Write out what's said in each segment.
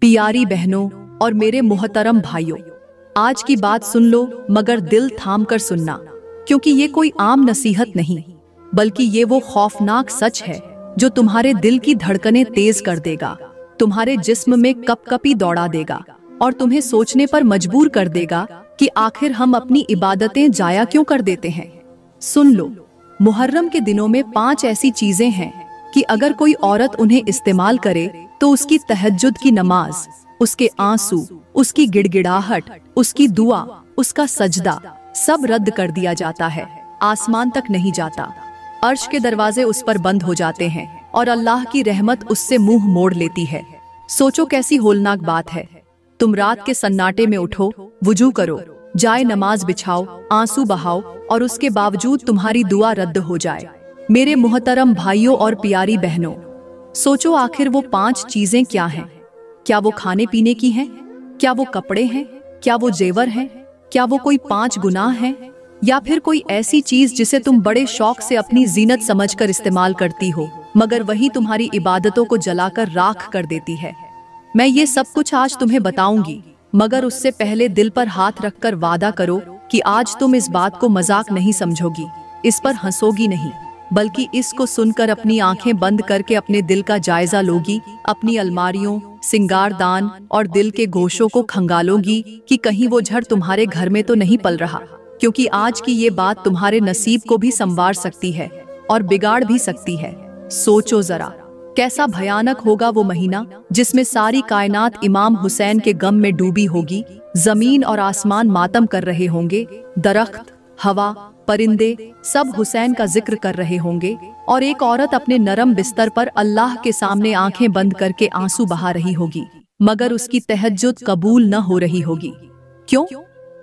प्यारी बहनों और मेरे मोहतरम भाइयों, आज की बात सुन लो मगर दिल थाम कर सुनना, क्योंकि ये कोई आम नसीहत नहीं बल्कि ये वो खौफनाक सच है जो तुम्हारे दिल की धड़कनें तेज कर देगा, तुम्हारे जिस्म में कपकपी दौड़ा देगा और तुम्हें सोचने पर मजबूर कर देगा कि आखिर हम अपनी इबादतें जाया क्यों कर देते हैं। सुन लो, मुहर्रम के दिनों में 5 ऐसी चीजें हैं कि अगर कोई औरत उन्हें इस्तेमाल करे तो उसकी तहज्जुद की नमाज, उसके आंसू, उसकी गिड़गिड़ाहट, उसकी दुआ, उसका सजदा सब रद्द कर दिया जाता है, आसमान तक नहीं जाता। अर्श के दरवाजे उस पर बंद हो जाते हैं और अल्लाह की रहमत उससे मुंह मोड़ लेती है। सोचो कैसी होलनाक बात है। तुम रात के सन्नाटे में उठो, वुजू करो, जाए नमाज बिछाओ, आंसू बहाओ और उसके बावजूद तुम्हारी दुआ रद्द हो जाए। मेरे मुहतरम भाइयों और प्यारी बहनों, सोचो आखिर वो 5 चीजें क्या हैं? क्या वो खाने पीने की हैं? क्या वो कपड़े हैं? क्या वो जेवर हैं? क्या वो कोई 5 गुनाह हैं? या फिर कोई ऐसी चीज जिसे तुम बड़े शौक से अपनी जीनत समझकर इस्तेमाल करती हो मगर वही तुम्हारी इबादतों को जलाकर राख कर देती है? मैं ये सब कुछ आज तुम्हें बताऊंगी, मगर उससे पहले दिल पर हाथ रखकर वादा करो कि आज तुम इस बात को मजाक नहीं समझोगी, इस पर हंसोगी नहीं, बल्कि इसको सुनकर अपनी आंखें बंद करके अपने दिल का जायजा लोगी, अपनी अलमारियों, सिंगारदान और दिल के गोशों को खंगालोगी कि कहीं वो झड़ तुम्हारे घर में तो नहीं पल रहा, क्योंकि आज की ये बात तुम्हारे नसीब को भी संवार सकती है और बिगाड़ भी सकती है। सोचो जरा, कैसा भयानक होगा वो महीना जिसमें सारी कायनात इमाम हुसैन के गम में डूबी होगी, जमीन और आसमान मातम कर रहे होंगे, दरख्त, हवा, परिंदे सब हुसैन का जिक्र कर रहे होंगे और एक औरत अपने नरम बिस्तर पर अल्लाह के सामने आंखें बंद करके आंसू बहा रही होगी, मगर उसकी तहज्जुद कबूल न हो रही होगी। क्यों?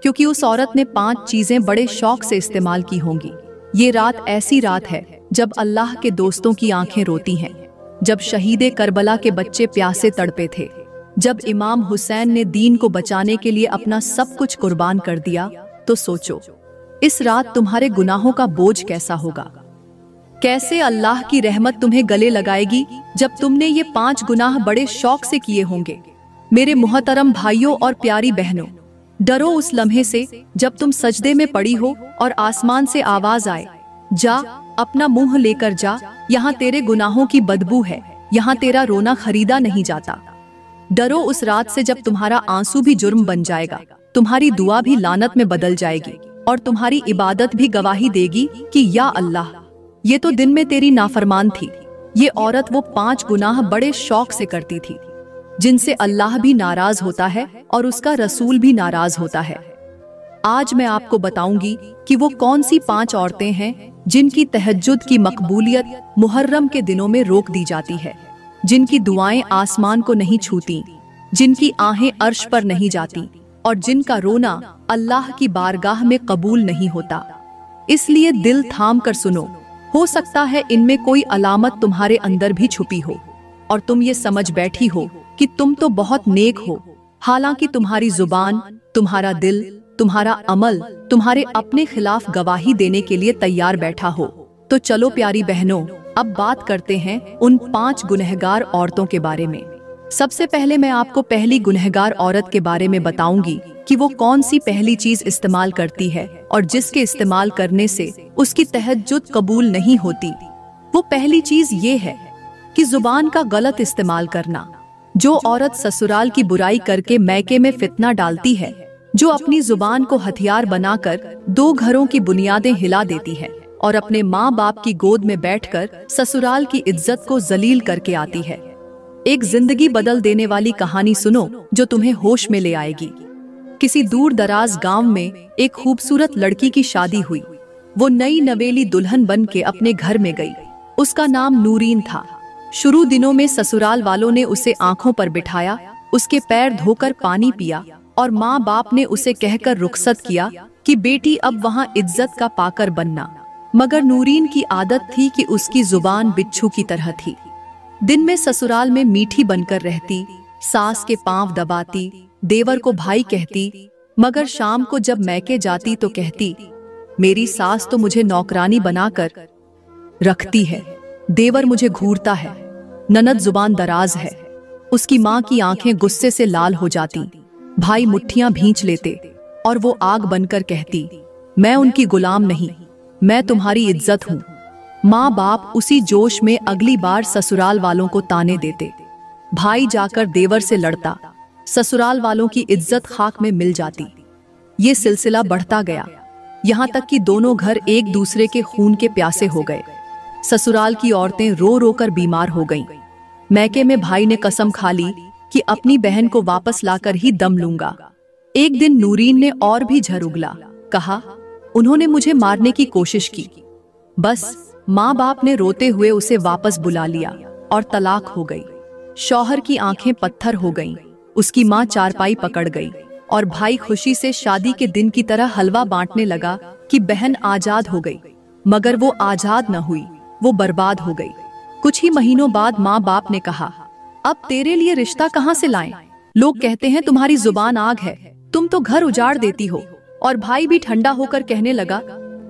क्योंकि उस औरत ने 5 चीजें बड़े शौक से इस्तेमाल की होंगी। ये रात ऐसी रात है जब अल्लाह के दोस्तों की आंखें रोती हैं, जब शहीदे करबला के बच्चे प्यासे तड़पे थे, जब इमाम हुसैन ने दीन को बचाने के लिए अपना सब कुछ कुर्बान कर दिया। तो सोचो, इस रात तुम्हारे गुनाहों का बोझ कैसा होगा? कैसे अल्लाह की रहमत तुम्हें गले लगाएगी जब तुमने ये 5 गुनाह बड़े शौक से किए होंगे। मेरे मुहतरम भाइयों और प्यारी बहनों, डरो उस लम्हे से जब तुम सजदे में पड़ी हो और आसमान से आवाज आए, जा अपना मुंह लेकर जा, यहाँ तेरे गुनाहों की बदबू है, यहाँ तेरा रोना खरीदा नहीं जाता। डरो उस रात से जब तुम्हारा आंसू भी जुर्म बन जाएगा, तुम्हारी दुआ भी लानत में बदल जाएगी और तुम्हारी इबादत भी गवाही देगी कि या अल्लाह, ये तो दिन में तेरी नाफरमान थी। ये औरत वो 5 गुनाह बड़े शौक से करती थी जिनसे अल्लाह भी नाराज होता है और उसका रसूल भी नाराज होता है। आज मैं आपको बताऊंगी कि वो कौन सी 5 औरतें हैं जिनकी तहज्जुद की मकबूलियत मुहर्रम के दिनों में रोक दी जाती है, जिनकी दुआएं आसमान को नहीं छूती, जिनकी आहें अर्श पर नहीं जाती और जिनका रोना अल्लाह की बारगाह में कबूल नहीं होता। इसलिए दिल थाम कर सुनो, हो सकता है इनमें कोई अलामत तुम्हारे अंदर भी छुपी हो और तुम ये समझ बैठी हो कि तुम तो बहुत नेक हो, हालांकि तुम्हारी जुबान, तुम्हारा दिल, तुम्हारा अमल तुम्हारे अपने खिलाफ गवाही देने के लिए तैयार बैठा हो। तो चलो प्यारी बहनों, अब बात करते हैं उन 5 गुनहगार औरतों के बारे में। सबसे पहले मैं आपको पहली गुनहगार औरत के बारे में बताऊंगी कि वो कौन सी पहली चीज इस्तेमाल करती है और जिसके इस्तेमाल करने से उसकी तहज्जुद कबूल नहीं होती। वो पहली चीज ये है कि जुबान का गलत इस्तेमाल करना। जो औरत ससुराल की बुराई करके मैके में फितना डालती है, जो अपनी जुबान को हथियार बनाकर 2 घरों की बुनियादें हिला देती है और अपने माँ बाप की गोद में बैठकर ससुराल की इज्जत को जलील करके आती है। एक जिंदगी बदल देने वाली कहानी सुनो जो तुम्हें होश में ले आएगी। किसी दूर दराज गांव में एक खूबसूरत लड़की की शादी हुई। वो नई नवेली दुल्हन बन के अपने घर में गई। उसका नाम नूरीन था। शुरू दिनों में ससुराल वालों ने उसे आंखों पर बिठाया, उसके पैर धोकर पानी पिया और माँ बाप ने उसे कहकर रुखसत किया कि बेटी अब वहाँ इज्जत का पाकर बनना। मगर नूरीन की आदत थी कि उसकी जुबान बिच्छू की तरह थी। दिन में ससुराल में मीठी बनकर रहती, सास के पांव दबाती, देवर को भाई कहती, मगर शाम को जब मैके जाती तो कहती, मेरी सास तो मुझे नौकरानी बनाकर रखती है, देवर मुझे घूरता है, ननद जुबान दराज है। उसकी माँ की आंखें गुस्से से लाल हो जाती, भाई मुट्ठियां भींच लेते और वो आग बनकर कहती, मैं उनकी गुलाम नहीं, मैं तुम्हारी इज्जत हूँ। माँ बाप उसी जोश में अगली बार ससुराल वालों को ताने देते। भाई जाकर देवर से लड़ता, ससुराल वालों की इज्जत खाक में मिल जाती। ये सिलसिला बढ़ता गया, यहाँ तक कि दोनों घर एक दूसरे के खून के प्यासे हो गए। ससुराल की औरतें रो रो कर बीमार हो गईं। मैके में भाई ने कसम खा ली कि अपनी बहन को वापस लाकर ही दम लूंगा। एक दिन नूरीन ने और भी झर उगला, कहा, उन्होंने मुझे मारने की कोशिश की। बस माँ बाप ने रोते हुए उसे वापस बुला लिया और तलाक हो गई। शौहर की आंखें पत्थर हो गईं, उसकी माँ चारपाई पकड़ गई और भाई खुशी से शादी के दिन की तरह हलवा बांटने लगा कि बहन आजाद हो गई। मगर वो आजाद न हुई, वो बर्बाद हो गई। कुछ ही महीनों बाद माँ बाप ने कहा, अब तेरे लिए रिश्ता कहाँ से लाएं? लोग कहते हैं तुम्हारी जुबान आग है, तुम तो घर उजाड़ देती हो। और भाई भी ठंडा होकर कहने लगा,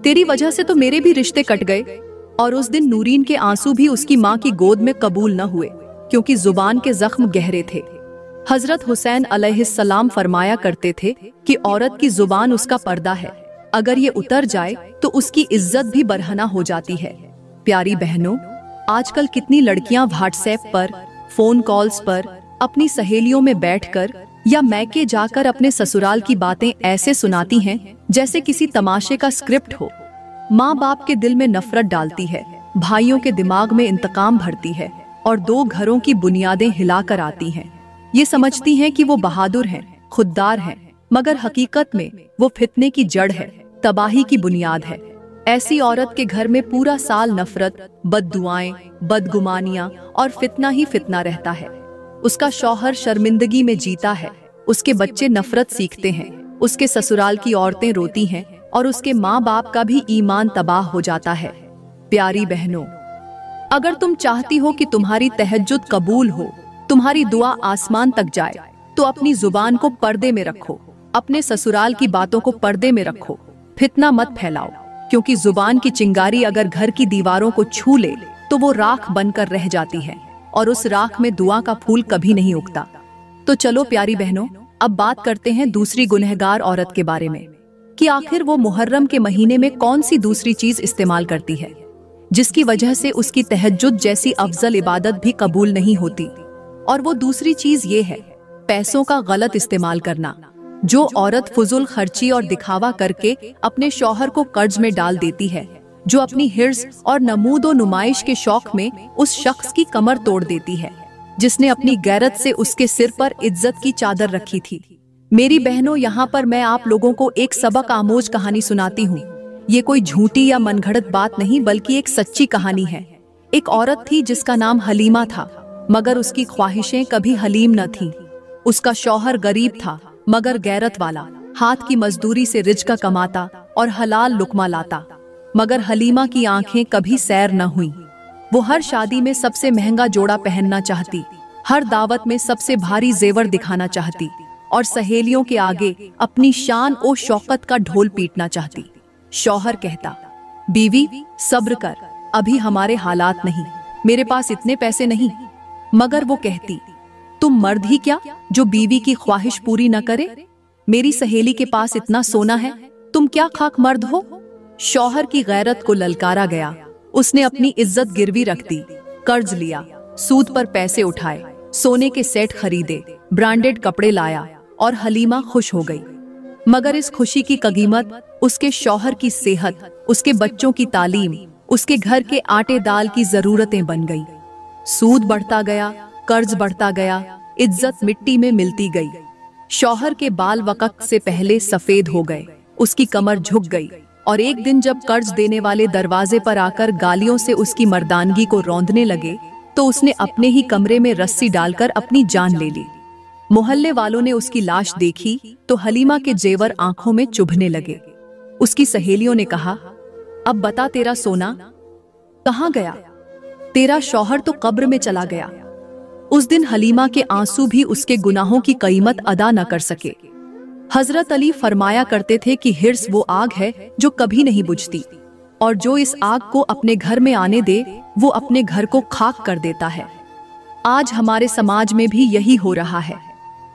तेरी वजह से तो मेरे भी रिश्ते कट गए। और उस दिन नूरीन के आंसू भी उसकी माँ की गोद में कबूल न हुए, क्योंकि जुबान के जख्म गहरे थे। हजरत हुसैन अलैहिस्सलाम फरमाया करते थे कि औरत की जुबान उसका पर्दा है, अगर ये उतर जाए तो उसकी इज्जत भी बरहना हो जाती है। प्यारी बहनों, आजकल कितनी लड़कियां व्हाट्सएप पर, फोन कॉल्स पर अपनी सहेलियों में बैठकर या मैके जाकर अपने ससुराल की बातें ऐसे सुनाती हैं जैसे किसी तमाशे का स्क्रिप्ट हो। माँ बाप के दिल में नफरत डालती है, भाइयों के दिमाग में इंतकाम भरती है और दो घरों की बुनियादें हिलाकर आती हैं। ये समझती हैं कि वो बहादुर हैं, खुददार हैं, मगर हकीकत में वो फितने की जड़ है, तबाही की बुनियाद है। ऐसी औरत के घर में पूरा साल नफरत, बददुआएं, बदगुमानियां और फितना ही फितना रहता है। उसका शौहर शर्मिंदगी में जीता है, उसके बच्चे नफरत सीखते हैं, उसके ससुराल की औरतें रोती हैं और उसके माँ बाप का भी ईमान तबाह हो जाता है। प्यारी बहनों, अगर तुम चाहती हो कि तुम्हारी तहज्जुद कबूल हो, तुम्हारी दुआ आसमान तक जाए, तो अपनी जुबान को पर्दे में रखो, अपने ससुराल की बातों को पर्दे में रखो, फितना मत फैलाओ, क्योंकि जुबान की चिंगारी अगर घर की दीवारों को छू ले तो वो राख बनकर रह जाती है और उस राख में दुआ का फूल कभी नहीं उगता। तो चलो प्यारी बहनों, अब बात करते हैं दूसरी गुनहगार औरत के बारे में कि आखिर वो मुहर्रम के महीने में कौन सी दूसरी चीज इस्तेमाल करती है जिसकी वजह से उसकी तहज्जुद जैसी अफजल इबादत भी कबूल नहीं होती। और वो दूसरी चीज ये है, पैसों का गलत इस्तेमाल करना। जो औरत फुजुल खर्ची और दिखावा करके अपने शौहर को कर्ज में डाल देती है, जो अपनी हिर्स और नमूदो नुमाइश के शौक में उस शख्स की कमर तोड़ देती है जिसने अपनी गैरत से उसके सिर पर इज्जत की चादर रखी थी। मेरी बहनों, यहाँ पर मैं आप लोगों को एक सबक आमोज कहानी सुनाती हूँ। ये कोई झूठी या मनगढ़ंत बात नहीं, बल्कि एक सच्ची कहानी है। एक औरत थी जिसका नाम हलीमा था, मगर उसकी ख्वाहिशें कभी हलीम न थीं। उसका शौहर गरीब था मगर गैरत वाला, हाथ की मजदूरी से रिज़्क़ कमाता और हलाल लुकमा लाता। मगर हलीमा की आंखें कभी सैर न हुई। वो हर शादी में सबसे महंगा जोड़ा पहनना चाहती, हर दावत में सबसे भारी जेवर दिखाना चाहती और सहेलियों के आगे अपनी शान और शौकत का ढोल पीटना चाहती। शौहर कहता, बीवी सब्र कर, अभी हमारे हालात नहीं, मेरे पास इतने पैसे नहीं। मगर वो कहती, तुम मर्द ही क्या जो बीवी की ख्वाहिश पूरी न करे? मेरी सहेली के पास इतना सोना है, तुम क्या खाक मर्द हो? शौहर की गैरत को ललकारा गया। उसने अपनी इज्जत गिरवी रख दी, कर्ज लिया, सूद पर पैसे उठाए, सोने के सेट खरीदे, ब्रांडेड कपड़े लाया और हलीमा खुश हो गई। मगर इस खुशी की कीमत उसके शौहर की सेहत, उसके बच्चों की तालीम, उसके घर के आटे दाल की जरूरतें बन गई। सूद बढ़ता गया, कर्ज बढ़ता गया, इज्जत मिट्टी में मिलती गई। शौहर के बाल वक्त से पहले सफेद हो गए, उसकी कमर झुक गई और एक दिन जब कर्ज देने वाले दरवाजे पर आकर गालियों से उसकी मर्दानगी को रौंदने लगे तो उसने अपने ही कमरे में रस्सी डालकर अपनी जान ले ली। मोहल्ले वालों ने उसकी लाश देखी तो हलीमा के जेवर आंखों में चुभने लगे। उसकी सहेलियों ने कहा, अब बता तेरा सोना कहाँ गया? तेरा शौहर तो कब्र में चला गया। उस दिन हलीमा के आंसू भी उसके गुनाहों की कीमत अदा न कर सके। हजरत अली फरमाया करते थे कि हिर्स वो आग है जो कभी नहीं बुझती और जो इस आग को अपने घर में आने दे वो अपने घर को खाक कर देता है। आज हमारे समाज में भी यही हो रहा है।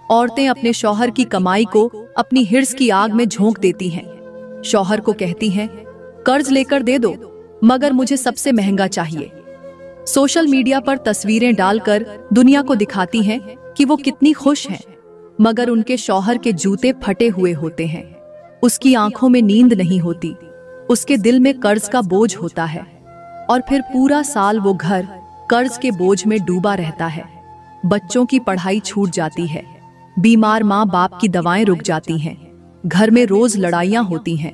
औरतें अपने शौहर की कमाई को अपनी हिर्स की आग में झोंक देती हैं। शौहर को कहती हैं, कर्ज लेकर दे दो, मगर मुझे सबसे महंगा चाहिए। सोशल मीडिया पर तस्वीरें डालकर दुनिया को दिखाती हैं कि वो कितनी खुश हैं, मगर उनके शौहर के जूते फटे हुए होते हैं। उसकी आंखों में नींद नहीं होती, उसके दिल में कर्ज का बोझ होता है, और फिर पूरा साल वो घर कर्ज के बोझ में डूबा रहता है। बच्चों की पढ़ाई छूट जाती है, बीमार माँ बाप की दवाएं रुक जाती हैं, घर में रोज लड़ाइयां होती हैं,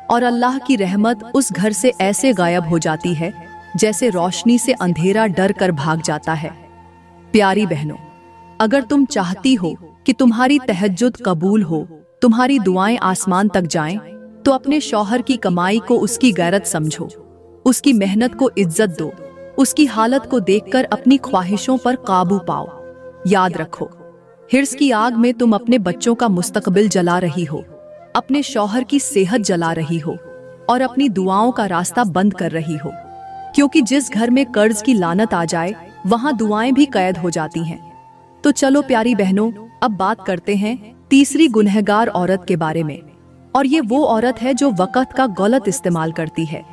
और अल्लाह की रहमत उस घर से ऐसे गायब हो जाती है जैसे रोशनी से अंधेरा डर कर भाग जाता है। प्यारी बहनों, अगर तुम चाहती हो कि तुम्हारी तहज्जुद कबूल हो, तुम्हारी दुआएं आसमान तक जाएं, तो अपने शौहर की कमाई को उसकी गैरत समझो, उसकी मेहनत को इज्जत दो, उसकी हालत को देखकर अपनी ख्वाहिशों पर काबू पाओ। याद रखो, हिर्स की आग में तुम अपने बच्चों का मुस्तकबिल जला रही हो, अपने शौहर की सेहत जला रही हो, और अपनी दुआओं का रास्ता बंद कर रही हो। क्योंकि जिस घर में कर्ज की लानत आ जाए, वहां दुआएं भी कैद हो जाती हैं। तो चलो प्यारी बहनों, अब बात करते हैं तीसरी गुनहगार औरत के बारे में। और ये वो औरत है जो वक़्त का गलत इस्तेमाल करती है।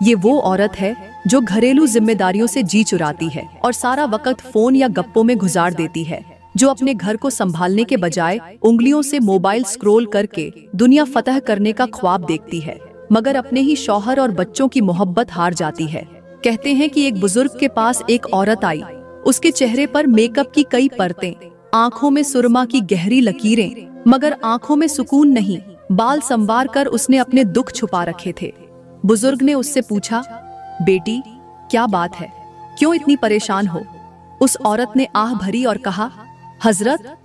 ये वो औरत है जो घरेलू जिम्मेदारियों से जी चुराती है और सारा वक़्त फोन या गप्पों में गुजार देती है, जो अपने घर को संभालने के बजाय उंगलियों से मोबाइल स्क्रॉल करके दुनिया फतह करने का ख्वाब देखती है, मगर अपने ही शौहर और बच्चों की मोहब्बत हार जाती है। कहते हैं कि एक बुजुर्ग के पास एक औरत आई। उसके चेहरे पर मेकअप की कई परतें, आंखों में सुरमा की गहरी लकीरें, मगर आंखों में सुकून नहीं। बाल संवार कर उसने अपने दुख छुपा रखे थे। बुजुर्ग ने उससे पूछा, बेटी क्या बात है, क्यों इतनी परेशान हो? उस औरत ने आह भरी और कहा, हजरत,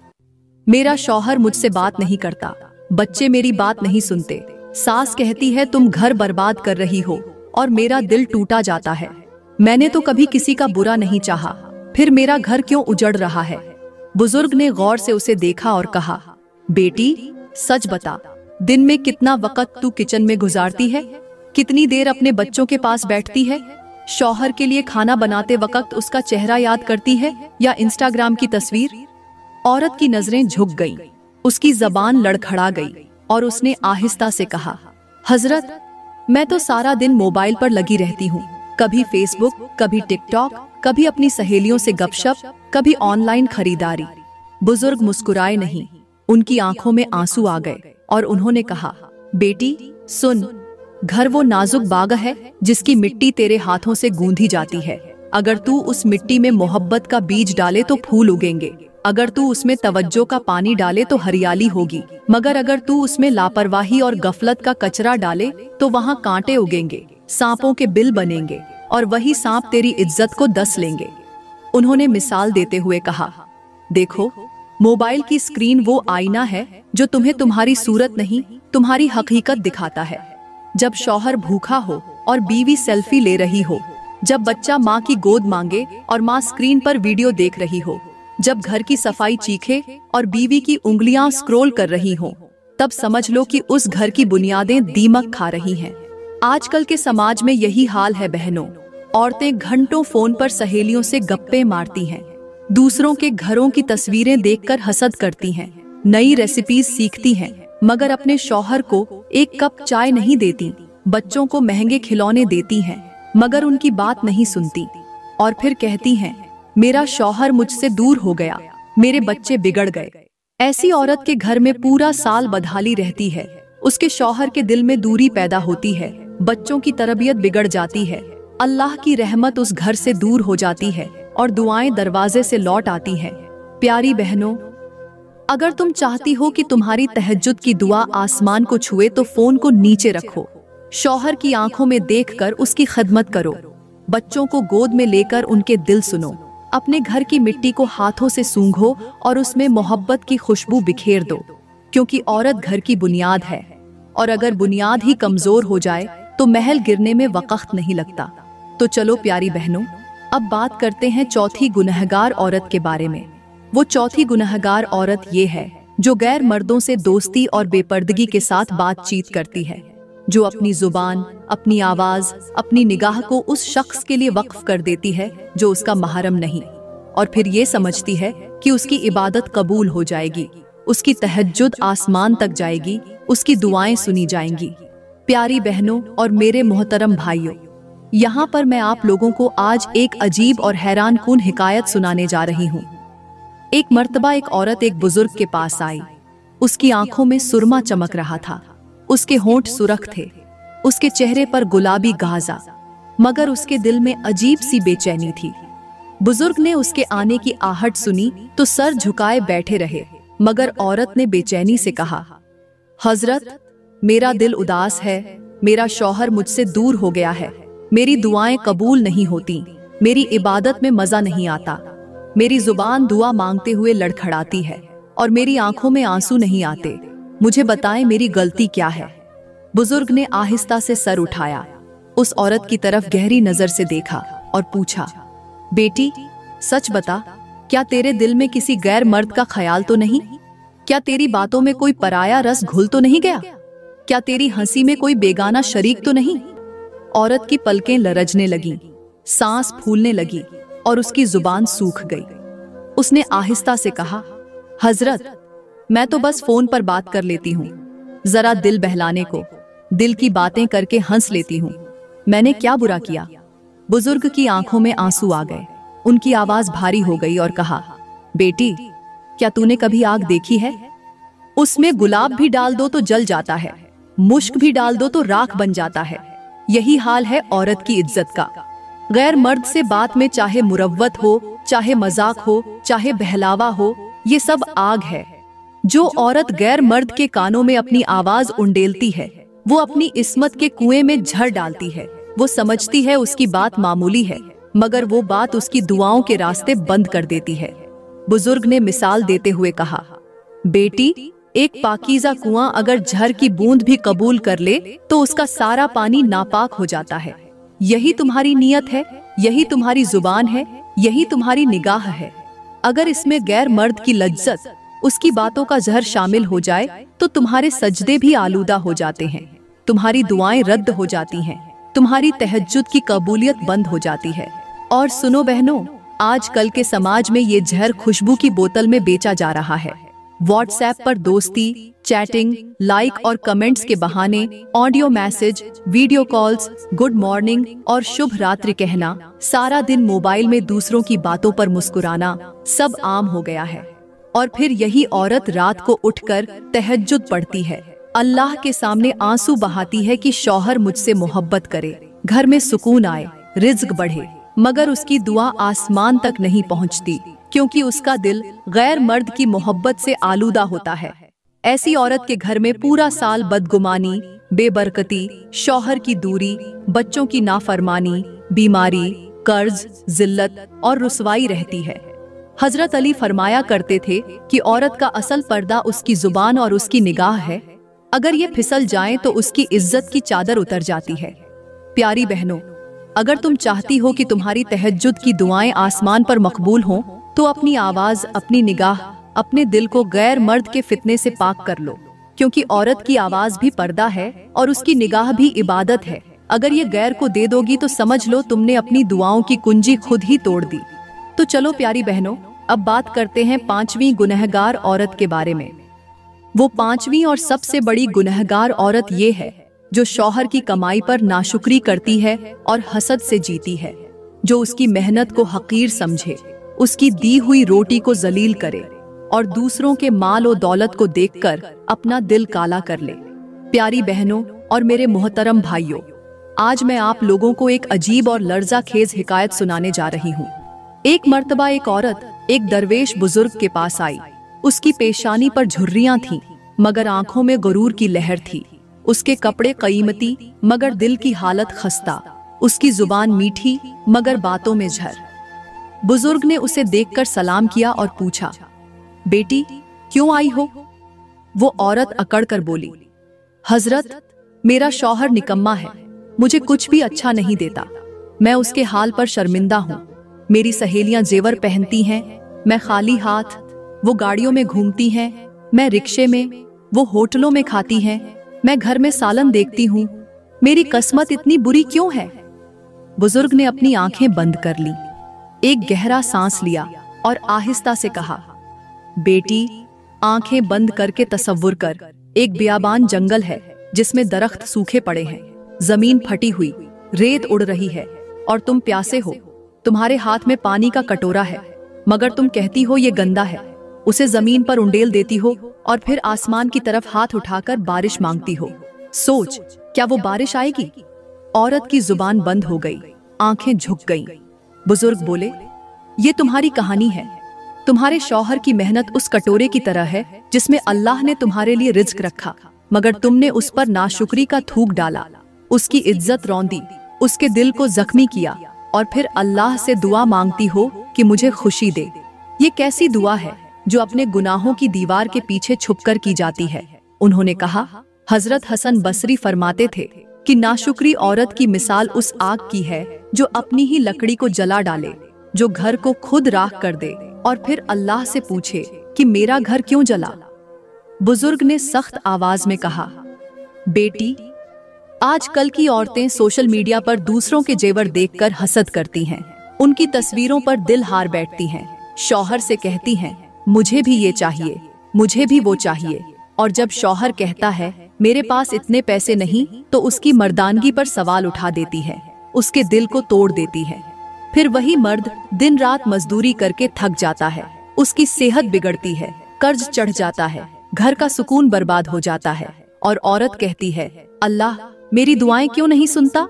मेरा शौहर मुझसे बात नहीं करता, बच्चे मेरी बात नहीं सुनते, सास कहती है तुम घर बर्बाद कर रही हो, और मेरा दिल टूटा जाता है। मैंने तो कभी किसी का बुरा नहीं चाहा, फिर मेरा घर क्यों उजड़ रहा है? बुजुर्ग ने गौर से उसे देखा और कहा, बेटी सच बता, दिन में कितना वक्त तू किचन में गुजारती है? कितनी देर अपने बच्चों के पास बैठती है? शौहर के लिए खाना बनाते वक्त उसका चेहरा याद करती है या इंस्टाग्राम की तस्वीर? औरत की नजरें झुक गईं, उसकी जबान लड़खड़ा गई और उसने आहिस्ता से कहा, हजरत, मैं तो सारा दिन मोबाइल पर लगी रहती हूँ, कभी फेसबुक, कभी टिकटॉक, कभी अपनी सहेलियों से गपशप, कभी ऑनलाइन खरीदारी। बुजुर्ग मुस्कुराए नहीं, उनकी आंखों में आंसू आ गए और उन्होंने कहा, बेटी सुन, घर वो नाजुक बाग है जिसकी मिट्टी तेरे हाथों से गूंधी जाती है। अगर तू उस मिट्टी में मोहब्बत का बीज डाले तो फूल उगेंगे, अगर तू उसमें तवज्जो का पानी डाले तो हरियाली होगी, मगर अगर तू उसमें लापरवाही और गफलत का कचरा डाले तो वहाँ कांटे उगेंगे, सांपों के बिल बनेंगे, और वही सांप तेरी इज्जत को डस लेंगे। उन्होंने मिसाल देते हुए कहा, देखो, मोबाइल की स्क्रीन वो आईना है जो तुम्हें तुम्हारी सूरत नहीं, तुम्हारी हकीकत दिखाता है। जब शौहर भूखा हो और बीवी सेल्फी ले रही हो, जब बच्चा माँ की गोद मांगे और माँ स्क्रीन पर वीडियो देख रही हो, जब घर की सफाई चीखे और बीवी की उंगलियां स्क्रॉल कर रही हो, तब समझ लो कि उस घर की बुनियादें दीमक खा रही हैं। आजकल के समाज में यही हाल है बहनों। औरतें घंटों फोन पर सहेलियों से गप्पे मारती हैं, दूसरों के घरों की तस्वीरें देखकर हसद करती हैं, नई रेसिपीज सीखती हैं, मगर अपने शौहर को एक कप चाय नहीं देती, बच्चों को महंगे खिलौने देती हैं, मगर उनकी बात नहीं सुनती, और फिर कहती हैं, मेरा शौहर मुझसे दूर हो गया, मेरे बच्चे बिगड़ गए। ऐसी औरत के घर में पूरा साल बदहाली रहती है, उसके शौहर के दिल में दूरी पैदा होती है, बच्चों की तरबियत बिगड़ जाती है, अल्लाह की रहमत उस घर से दूर हो जाती है और दुआएं दरवाजे से लौट आती हैं। प्यारी बहनों, अगर तुम चाहती हो कि तुम्हारी तहज्जुद की दुआ आसमान को छुए तो फोन को नीचे रखो, शौहर की आंखों में देखकर उसकी खिदमत करो, बच्चों को गोद में लेकर उनके दिल सुनो, अपने घर की मिट्टी को हाथों से सूंघो और उसमें मोहब्बत की खुशबू बिखेर दो, क्योंकि औरत घर की बुनियाद है, और अगर बुनियाद ही कमजोर हो जाए तो महल गिरने में वक्त नहीं लगता। तो चलो प्यारी बहनों, अब बात करते हैं चौथी गुनहगार औरत के बारे में। वो चौथी गुनहगार औरत ये है जो गैर मर्दों से दोस्ती और बेपर्दगी के साथ बातचीत करती है, जो अपनी जुबान, अपनी आवाज, अपनी निगाह को उस शख्स के लिए वक्फ कर देती है जो उसका महरम नहीं। और फिर ये समझती है कि उसकी इबादत कबूल हो जाएगी, उसकी तहज्जुद आसमान तक जाएगी, उसकी दुआएं सुनी जाएंगी। प्यारी बहनों और मेरे मोहतरम भाइयों, यहाँ पर मैं आप लोगों को आज एक अजीब और हैरानकुन हिकायत सुनाने जा रही हूँ। एक मर्तबा एक औरत एक बुजुर्ग के पास आई। उसकी आंखों में सुरमा चमक रहा था, उसके होंठ सुर्ख थे, उसके चेहरे पर गुलाबी गाजा, मगर उसके दिल में अजीब सी बेचैनी थी। बुजुर्ग ने उसके आने की आहट सुनी तो सर झुकाए बैठे रहे, मगर औरत ने बेचैनी से कहा, हजरत, मेरा दिल उदास है, मेरा शौहर मुझसे दूर हो गया है, मेरी दुआएं कबूल नहीं होती, मेरी इबादत में मजा नहीं आता, मेरी जुबान दुआ मांगते हुए लड़खड़ाती है और मेरी आंखों में आंसू नहीं आते, मुझे बताएं मेरी गलती क्या है। बुजुर्ग ने आहिस्ता से सर उठाया, उस औरत की तरफ गहरी नजर से देखा और पूछा, बेटी सच बता, क्या तेरे दिल में किसी गैर मर्द का ख्याल तो नहीं? क्या तेरी बातों में कोई पराया रस घुल तो नहीं गया? क्या तेरी हंसी में कोई बेगाना शरीक तो नहीं? औरत की पलकें लरजने लगीं, सांस फूलने लगी और उसकी जुबान सूख गई। उसने आहिस्ता से कहा, हजरत, मैं तो बस फोन पर बात कर लेती हूँ, जरा दिल बहलाने को, दिल की बातें करके हंस लेती हूँ, मैंने क्या बुरा किया? बुजुर्ग की आंखों में आंसू आ गए, उनकी आवाज भारी हो गई और कहा, बेटी, क्या तूने कभी आग देखी है? उसमें गुलाब भी डाल दो तो जल जाता है, मुश्क भी डाल दो तो राख बन जाता है। यही हाल है औरत की इज्जत का। गैर मर्द से बात में चाहे मुरव्वत हो, चाहे मजाक हो, चाहे बहलावा हो, ये सब आग है। जो औरत गैर मर्द के कानों में अपनी आवाज उंडेलती है, वो अपनी इस्मत के कुएं में झड़ डालती है। वो समझती है उसकी बात मामूली है, मगर वो बात उसकी दुआओं के रास्ते बंद कर देती है। बुजुर्ग ने मिसाल देते हुए कहा, बेटी, एक पाकीज़ा कुआं अगर झर की बूंद भी कबूल कर ले तो उसका सारा पानी नापाक हो जाता है। यही तुम्हारी नीयत है, यही तुम्हारी जुबान है, यही तुम्हारी निगाह है। अगर इसमें गैर मर्द की लज्जत, उसकी बातों का जहर शामिल हो जाए तो तुम्हारे सजदे भी आलूदा हो जाते हैं, तुम्हारी दुआएं रद्द हो जाती हैं, तुम्हारी तहज्जुद की कबूलियत बंद हो जाती है। और सुनो बहनों, आजकल के समाज में ये जहर खुशबू की बोतल में बेचा जा रहा है। व्हाट्सएप पर दोस्ती, चैटिंग, लाइक और कमेंट्स के बहाने audio message, video calls, good morning और शुभ रात्रि कहना, सारा दिन मोबाइल में दूसरों की बातों पर मुस्कुराना सब आम हो गया है। और फिर यही औरत रात को उठकर तहज्जुद पढ़ती है, अल्लाह के सामने आंसू बहाती है कि शौहर मुझसे मोहब्बत करे, घर में सुकून आए, रिज्क बढ़े, मगर उसकी दुआ आसमान तक नहीं पहुंचती, क्योंकि उसका दिल गैर मर्द की मोहब्बत से आलूदा होता है। ऐसी औरत के घर में पूरा साल बदगुमानी, बेबरकती, शौहर की दूरी, बच्चों की नाफरमानी, बीमारी, कर्ज, जिल्लत और रुसवाई रहती है। हजरत अली फरमाया करते थे कि औरत का असल पर्दा उसकी जुबान और उसकी निगाह है, अगर ये फिसल जाएं तो उसकी इज्जत की चादर उतर जाती है। प्यारी बहनों, अगर तुम चाहती हो कि तुम्हारी तहज्जुद की दुआएं आसमान पर मकबूल हों, तो अपनी आवाज, अपनी निगाह, अपने दिल को गैर मर्द के फितने से पाक कर लो, क्योंकि औरत की आवाज भी पर्दा है और उसकी निगाह भी इबादत है। अगर ये गैर को दे दोगी तो समझ लो तुमने अपनी दुआओं की कुंजी खुद ही तोड़ दी। तो चलो प्यारी बहनों, अब बात करते हैं 5वीं गुनहगार औरत के बारे में। वो 5वीं और सबसे बड़ी गुनहगार औरत ये है जो शौहर की कमाई पर नाशुक्री करती है और हसद से जीती है, जो उसकी मेहनत को हकीर समझे, उसकी दी हुई रोटी को जलील करे और दूसरों के माल और दौलत को देखकर अपना दिल काला कर ले। प्यारी बहनों और मेरे मोहतरम भाइयों, आज मैं आप लोगों को एक अजीब और लर्ज़ाखेज हिकायत सुनाने जा रही हूँ। एक मर्तबा एक औरत एक दरवेश बुजुर्ग के पास आई। उसकी पेशानी पर झुर्रियां थीं, मगर आंखों में गुरूर की लहर थी। उसके कपड़े कीमती, मगर दिल की हालत खस्ता। उसकी जुबान मीठी, मगर बातों में झर। बुजुर्ग ने उसे देखकर सलाम किया और पूछा, बेटी क्यों आई हो? वो औरत अकड़ कर बोली, हजरत, मेरा शौहर निकम्मा है, मुझे कुछ भी अच्छा नहीं देता। मैं उसके हाल पर शर्मिंदा हूँ। मेरी सहेलियां जेवर पहनती हैं, मैं खाली हाथ। वो गाड़ियों में घूमती हैं, मैं रिक्शे में। वो होटलों में खाती हैं, मैं घर में सालन देखती हूँ। मेरी किस्मत इतनी बुरी क्यों है? बुजुर्ग ने अपनी आंखें बंद कर ली, एक गहरा सांस लिया और आहिस्ता से कहा, बेटी, आंखें बंद करके तसव्वुर कर, एक बियाबान जंगल है जिसमें दरख्त सूखे पड़े हैं, जमीन फटी हुई, रेत उड़ रही है और तुम प्यासे हो। तुम्हारे हाथ में पानी का कटोरा है, मगर तुम कहती हो ये गंदा है। उसे जमीन पर उंडेल देती हो और फिर आसमान की तरफ हाथ उठाकर बारिश मांगती हो। सोच, क्या वो बारिश आएगी? औरत की जुबान बंद हो गई, आंखें झुक गईं। बुजुर्ग बोले, ये तुम्हारी कहानी है। तुम्हारे शौहर की मेहनत उस कटोरे की तरह है जिसमें अल्लाह ने तुम्हारे लिए रिज्क रखा, मगर तुमने उस पर नाशुक्री का थूक डाला, उसकी इज्जत रौंदी, उसके दिल को जख्मी किया और फिर अल्लाह से दुआ मांगती हो कि मुझे खुशी दे। ये कैसी दुआ है जो अपने गुनाहों की दीवार के पीछे छुपकर की जाती है? उन्होंने कहा, हजरत हसन बसरी फरमाते थे कि नाशुक्री औरत की मिसाल उस आग की है जो अपनी ही लकड़ी को जला डाले, जो घर को खुद राख कर दे और फिर अल्लाह से पूछे कि मेरा घर क्यों जला। बुजुर्ग ने सख्त आवाज में कहा, बेटी, आजकल की औरतें सोशल मीडिया पर दूसरों के जेवर देखकर हसद करती हैं, उनकी तस्वीरों पर दिल हार बैठती हैं, शौहर से कहती हैं, मुझे भी ये चाहिए, मुझे भी वो चाहिए, और जब शौहर कहता है मेरे पास इतने पैसे नहीं, तो उसकी मर्दानगी पर सवाल उठा देती है, उसके दिल को तोड़ देती है। फिर वही मर्द दिन रात मजदूरी करके थक जाता है, उसकी सेहत बिगड़ती है, कर्ज चढ़ जाता है, घर का सुकून बर्बाद हो जाता है, और औरत कहती है, अल्लाह मेरी दुआएं क्यों नहीं सुनता?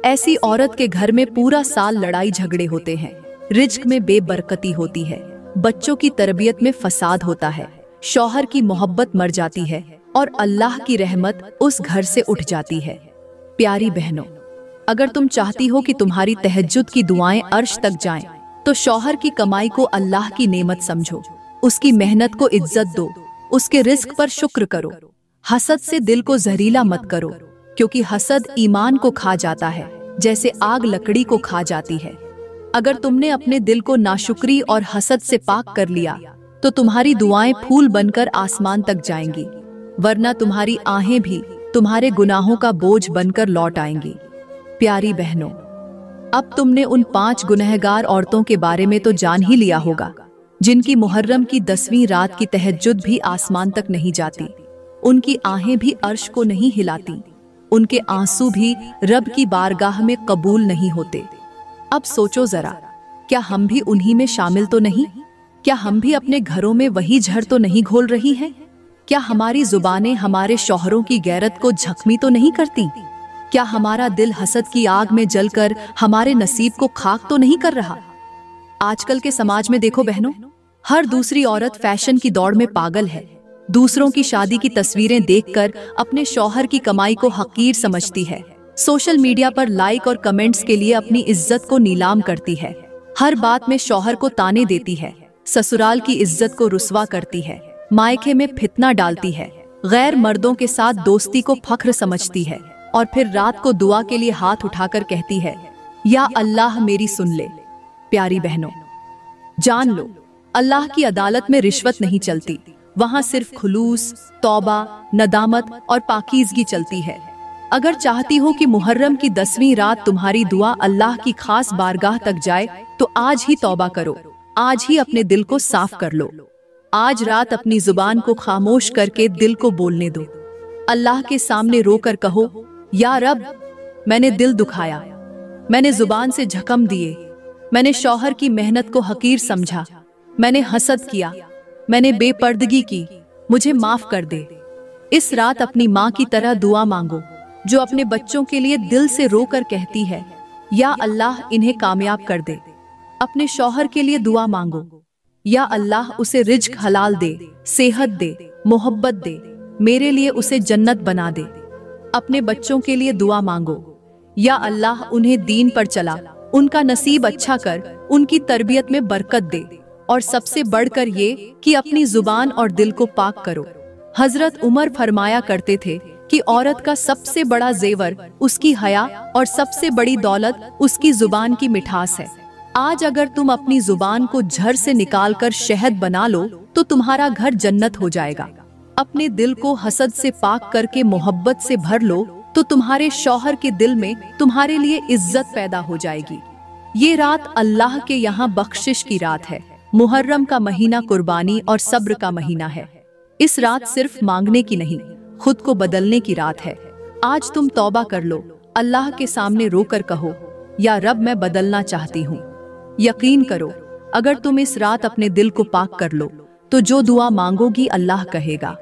ऐसी औरत के घर में पूरा साल लड़ाई झगड़े होते हैं, रिज्क में बेबरकती होती है, बच्चों की तरबियत में फसाद होता है, शौहर की मोहब्बत मर जाती है और अल्लाह की रहमत उस घर से उठ जाती है। प्यारी बहनों, अगर तुम चाहती हो कि तुम्हारी तहज्जुद की दुआएं अर्श तक जाएं, तो शौहर की कमाई को अल्लाह की नेमत समझो, उसकी मेहनत को इज्जत दो, उसके रिस्क पर शुक्र करो। हसद से दिल को जहरीला मत करो, क्योंकि हसद ईमान को खा जाता है जैसे आग लकड़ी को खा जाती है। अगर तुमने अपने दिल को नाशुक्री और हसद से पाक कर लिया, तो तुम्हारी दुआएं फूल बनकर आसमान तक जाएंगी, वरना तुम्हारी आहें भी तुम्हारे गुनाहों का बोझ बनकर लौट आएंगी। प्यारी बहनों, अब तुमने उन 5 गुनहगार औरतों के बारे में तो जान ही लिया होगा, जिनकी मुहर्रम की 10वीं रात की तहज्जुद भी आसमान तक नहीं जाती, उनकी आहें भी अर्श को नहीं हिलाती, उनके आंसू भी रब की बारगाह में कबूल नहीं होते। अब सोचो जरा, क्या हम भी उन्हीं में शामिल तो नहीं? क्या हम भी अपने घरों में वही जहर तो नहीं घोल रही हैं? क्या हमारी जुबानें हमारे शौहरों की गैरत को जख्मी तो नहीं करती? क्या हमारा दिल हसद की आग में जलकर हमारे नसीब को खाक तो नहीं कर रहा? आजकल के समाज में देखो बहनों, हर दूसरी औरत फैशन की दौड़ में पागल है, दूसरों की शादी की तस्वीरें देखकर अपने शौहर की कमाई को हकीर समझती है, सोशल मीडिया पर लाइक और कमेंट्स के लिए अपनी इज्जत को नीलाम करती है, हर बात में शौहर को ताने देती है, ससुराल की इज्जत को रुस्वा करती है, मायके में फितना डालती है, गैर मर्दों के साथ दोस्ती को फख्र समझती है, और फिर रात को दुआ के लिए हाथ उठाकर कहती है, या अल्लाह मेरी सुन ले। प्यारी बहनों, जान लो, अल्लाह की अदालत में रिश्वत नहीं चलती, वहाँ सिर्फ खुलूस, तौबा, नदामत और पाकीज़गी चलती है। अगर चाहती हो कि मुहर्रम की 10वीं रात तुम्हारी दुआ अल्लाह की खास बारगाह तक जाए, तो आज ही तौबा करो, आज ही अपने दिल को साफ कर लो। आज रात अपनी जुबान को खामोश करके दिल को बोलने दो। अल्लाह के सामने रोकर कहो, या रब, मैंने दिल दुखाया, मैंने जुबान से झकम दिए, मैंने शौहर की मेहनत को हकीर समझा, मैंने हसद किया, मैंने बेपर्दगी की, मुझे माफ कर दे। इस रात अपनी माँ की तरह दुआ मांगो, जो अपने बच्चों के लिए दिल से रोकर कहती है, या अल्लाह इन्हें कामयाब कर दे। अपने शौहर के लिए दुआ मांगो, या अल्लाह उसे रिज्क हलाल दे, सेहत दे, मोहब्बत दे, मेरे लिए उसे जन्नत बना दे। अपने बच्चों के लिए दुआ मांगो, या अल्लाह उन्हें दीन पर चला, उनका नसीब अच्छा कर, उनकी तरबियत में बरकत दे, और सबसे बढ़कर ये कि अपनी जुबान और दिल को पाक करो। हजरत उमर फरमाया करते थे कि औरत का सबसे बड़ा जेवर उसकी हया और सबसे बड़ी दौलत उसकी जुबान की मिठास है। आज अगर तुम अपनी जुबान को झर से निकालकर शहद बना लो, तो तुम्हारा घर जन्नत हो जाएगा। अपने दिल को हसद से पाक करके मोहब्बत से भर लो, तो तुम्हारे शौहर के दिल में तुम्हारे लिए इज्जत पैदा हो जाएगी। ये रात अल्लाह के यहाँ बख्शिश की रात है, मुहर्रम का महीना कुर्बानी और सब्र का महीना है। इस रात सिर्फ मांगने की नहीं, खुद को बदलने की रात है। आज तुम तौबा कर लो, अल्लाह के सामने रोकर कहो, या रब मैं बदलना चाहती हूँ। यकीन करो, अगर तुम इस रात अपने दिल को पाक कर लो तो जो दुआ मांगोगी अल्लाह कहेगा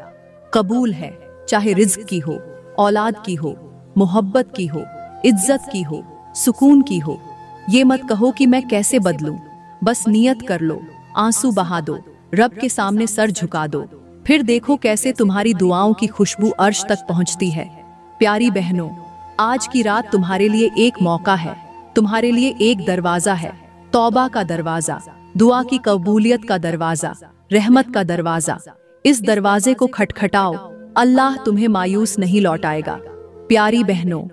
कबूल है। चाहे रिज्क की हो, औलाद की हो, मोहब्बत की हो, इज्जत की हो, सुकून की हो। ये मत कहो कि मैं कैसे बदलूं, बस नियत कर लो, आंसू बहा दो, रब के सामने सर झुका दो, फिर देखो कैसे तुम्हारी दुआओं की खुशबू अर्श तक पहुंचती है। प्यारी बहनों, आज की रात तुम्हारे लिए एक मौका है, तुम्हारे लिए एक दरवाजा है, तौबा का दरवाजा, दुआ की कबूलियत का दरवाजा, रहमत का दरवाजा। इस दरवाजे को खटखटाओ, अल्लाह तुम्हें मायूस नहीं लौटाएगा। प्यारी बहनों,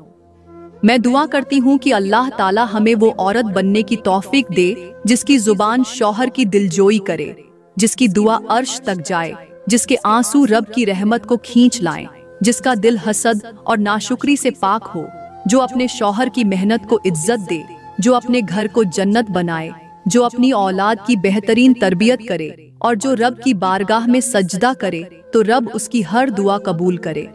मैं दुआ करती हूँ कि अल्लाह ताला हमें वो औरत बनने की तौफीक दे जिसकी जुबान शौहर की दिलजोई करे, जिसकी दुआ अर्श तक जाए, जिसके आंसू रब की रहमत को खींच लाएं, जिसका दिल हसद और नाशुक्री से पाक हो, जो अपने शौहर की मेहनत को इज्जत दे, जो अपने घर को जन्नत बनाए, जो अपनी औलाद की बेहतरीन तरबियत करे और जो रब की बारगाह में सजदा करे तो रब उसकी हर दुआ कबूल करे।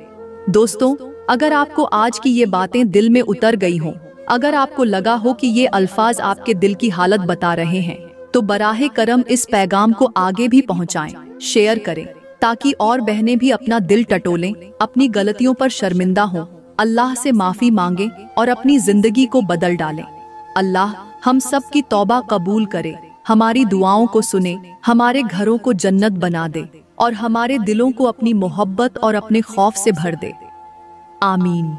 दोस्तों, अगर आपको आज की ये बातें दिल में उतर गई हों, अगर आपको लगा हो कि ये अल्फाज आपके दिल की हालत बता रहे हैं, तो बराहे करम इस पैगाम को आगे भी पहुंचाएं, शेयर करें, ताकि और बहनें भी अपना दिल टटोलें, अपनी गलतियों पर शर्मिंदा हों, अल्लाह से माफी मांगे और अपनी जिंदगी को बदल डालें। अल्लाह हम सब की तौबा कबूल करे, हमारी दुआओं को सुने, हमारे घरों को जन्नत बना दे और हमारे दिलों को अपनी मोहब्बत और अपने खौफ से भर दे। आमीन।